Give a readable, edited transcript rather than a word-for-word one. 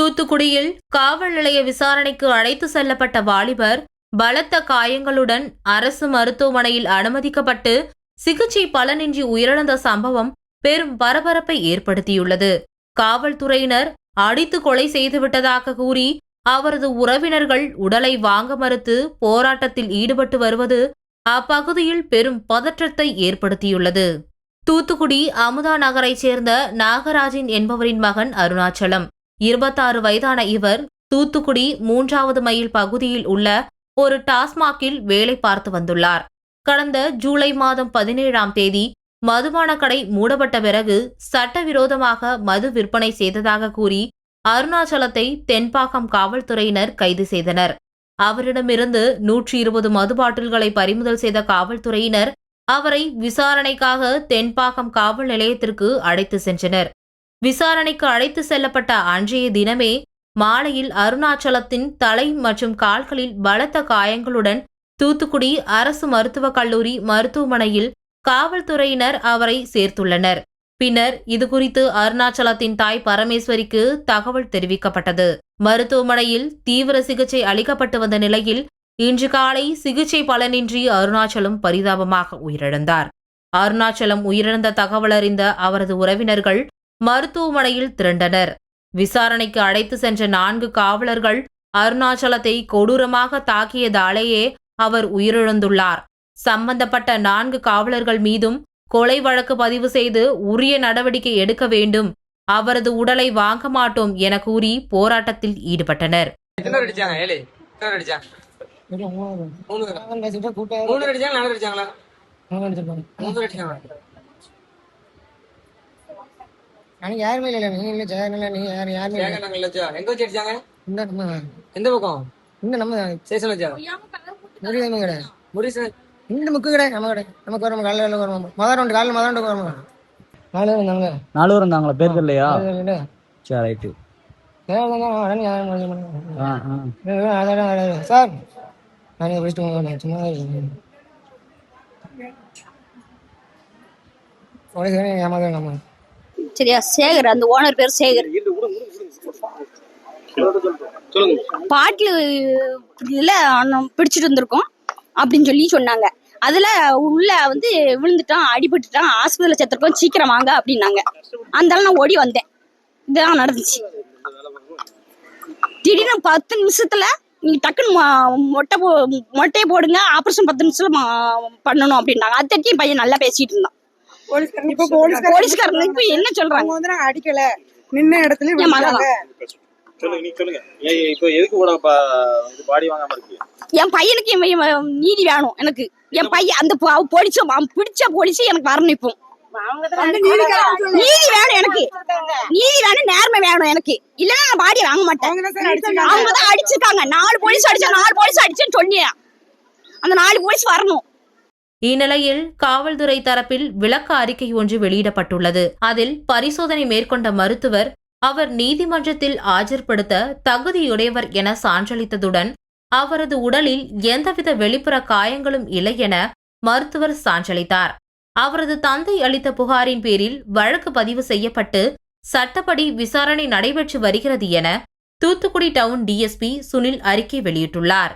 தூத்துக்குடியில் காவல் நிலைய விசாரணைக்கு அழைத்து செல்லப்பட்ட வாலிபர் பலத்த காயங்களுடன் அரசு மருத்துவமனையில் அனுமதிக்கப்பட்டு சிகிச்சை பலனின்றி உயிரிழந்த சம்பவம் பெரும் பரபரப்பை ஏற்படுத்தியுள்ளது. காவல்துறையினர் அடித்து கொலை செய்துவிட்டதாக கூறி அவரது உறவினர்கள் உடலை வாங்க மறுத்து போராட்டத்தில் ஈடுபட்டு வருவது அப்பகுதியில் பெரும் பதற்றத்தை ஏற்படுத்தியுள்ளது. தூத்துக்குடி அமுதா நகரைச் சேர்ந்த நாகராஜன் என்பவரின் மகன் அருணாச்சலம். 26 வயதான இவர் தூத்துக்குடி 3வது மைல் பகுதியில் உள்ள ஒரு டாஸ்மாகில் வேலை பார்த்து வந்துள்ளார். கடந்த ஜூலை மாதம் 17ஆம் தேதி மதுபான கடை மூடப்பட்ட பிறகு சட்டவிரோதமாக மது விற்பனை செய்ததாக கூறி அருணாச்சலத்தை தென்பாக்கம் காவல்துறையினர் கைது செய்தனர். அவரிடமிருந்து 120 மது பாட்டில்களை பறிமுதல் செய்த காவல்துறையினர் அவரை விசாரணைக்காக தென்பாக்கம் காவல் நிலையத்திற்கு அழைத்து சென்றனர். விசாரணைக்கு அழைத்து செல்லப்பட்ட அன்றைய தினமே மாலையில் அருணாச்சலத்தின் தலை மற்றும் கால்களில் பலத்த காயங்களுடன் தூத்துக்குடி அரசு மருத்துவக் கல்லூரி மருத்துவமனையில் காவல்துறையினர் அவரை சேர்த்துள்ளனர். பின்னர் இதுகுறித்து அருணாச்சலத்தின் தாய் பரமேஸ்வரிக்கு தகவல் தெரிவிக்கப்பட்டது. மருத்துவமனையில் தீவிர சிகிச்சை அளிக்கப்பட்டு வந்த நிலையில் இன்று காலை சிகிச்சை பலனின்றி அருணாச்சலம் பரிதாபமாக உயிரிழந்தார். அருணாச்சலம் உயிரிழந்த தகவல் அறிந்த அவரது உறவினர்கள் மருத்துவமனையில் திரண்டனர். விசாரணைக்கு அழைத்து சென்ற 4 காவலர்கள் அருணாச்சலத்தை கொடூரமாக தாக்கியதாலேயே அவர் உயிரிழந்துள்ளார். சம்பந்தப்பட்ட 4 காவலர்கள் மீதும் கொலை வழக்கு பதிவு செய்து உரிய நடவடிக்கை எடுக்க வேண்டும், அவரது உடலை வாங்க மாட்டோம் என கூறி போராட்டத்தில் ஈடுபட்டனர். யாருமே இல்ல நீங்க நீங்க யாருமே எங்க வச்சு அடிச்சாங்க? எந்த பக்கம்? இந்த நம்ம ஸ்டேஷன்ல வச்சா முருகன் கடை இந்த முக்கு கடை நம்ம கடை நமக்கு வரும் காலையில வரும் மதரண்டு காலையில மதரண்டு வரும் 4 பேர் இருந்தாங்க. 4 பேர் இருந்தாங்களா? பேர் தெரியலையா? சரி ரைட்டு. சார் நான் பிடிச்சிட்டு சும்மா ஏமாதான் நம்ம சரியா? சேகர், அந்த ஓனர் பேர் சேகர். பாட்டில் பிடிச்சிட்டு வந்திருக்கோம் அப்படின்னு சொல்லி சொன்னாங்க. அதுல உள்ள வந்து விழுந்துட்டான், அடிபட்டுட்டான், ஆஸ்பத்திரியில சேர்த்திருக்கோம், சீக்கிரம் வாங்க அப்படின்னாங்க. அந்த நான் ஓடி வந்தேன். இதெல்லாம் நடந்துச்சு. திடீர்னு 10 நிமிஷத்துல நீங்க டக்குன்னு மொட்டையை போடுங்க, ஆபரேஷன் 10 நிமிஷத்துல பண்ணணும் அப்படின்னாங்க. அத்தையும் பையன் நல்லா பேசிட்டு இருந்தான். போலீஸ்காரங்க இப்ப என்ன சொல்றாங்க? அடிக்கல, நின்ன இடத்துல என் பையனுக்கு நீதி வேணும். எனக்கு என் பையன் அந்த பிடிச்ச போலீஸ் எனக்கு வரணும். இப்போ நீதி வேணும், எனக்கு நீதி வேணும், நேர்மை வேணும் எனக்கு. இல்லன்னா நான் பாடி வாங்க மாட்டேன். அவங்கதான் அடிச்சிருக்காங்க. 4 போலீஸ் அடிச்சா 4 போலீஸ் அடிச்சேன்னு சொன்னியா? அந்த 4 போலீஸ் வரணும். இந்நிலையில் காவல்துறை தரப்பில் விளக்க அறிக்கை ஒன்று வெளியிடப்பட்டுள்ளது. அதில் பரிசோதனை மேற்கொண்ட மருத்துவர் அவர் நீதிமன்றத்தில் ஆஜர்படுத்த தகுதியுடையவர் என சான்றளித்ததுடன் அவரது உடலில் எந்தவித வெளிப்புற காயங்களும் இல்லை என மருத்துவர் சான்றளித்தார். அவரது தந்தை அளித்த புகாரின் பேரில் வழக்கு பதிவு செய்யப்பட்டு சட்டப்படி விசாரணை நடைபெற்று வருகிறது என தூத்துக்குடி டவுன் டிஎஸ்பி சுனில் அறிக்கை வெளியிட்டுள்ளார்.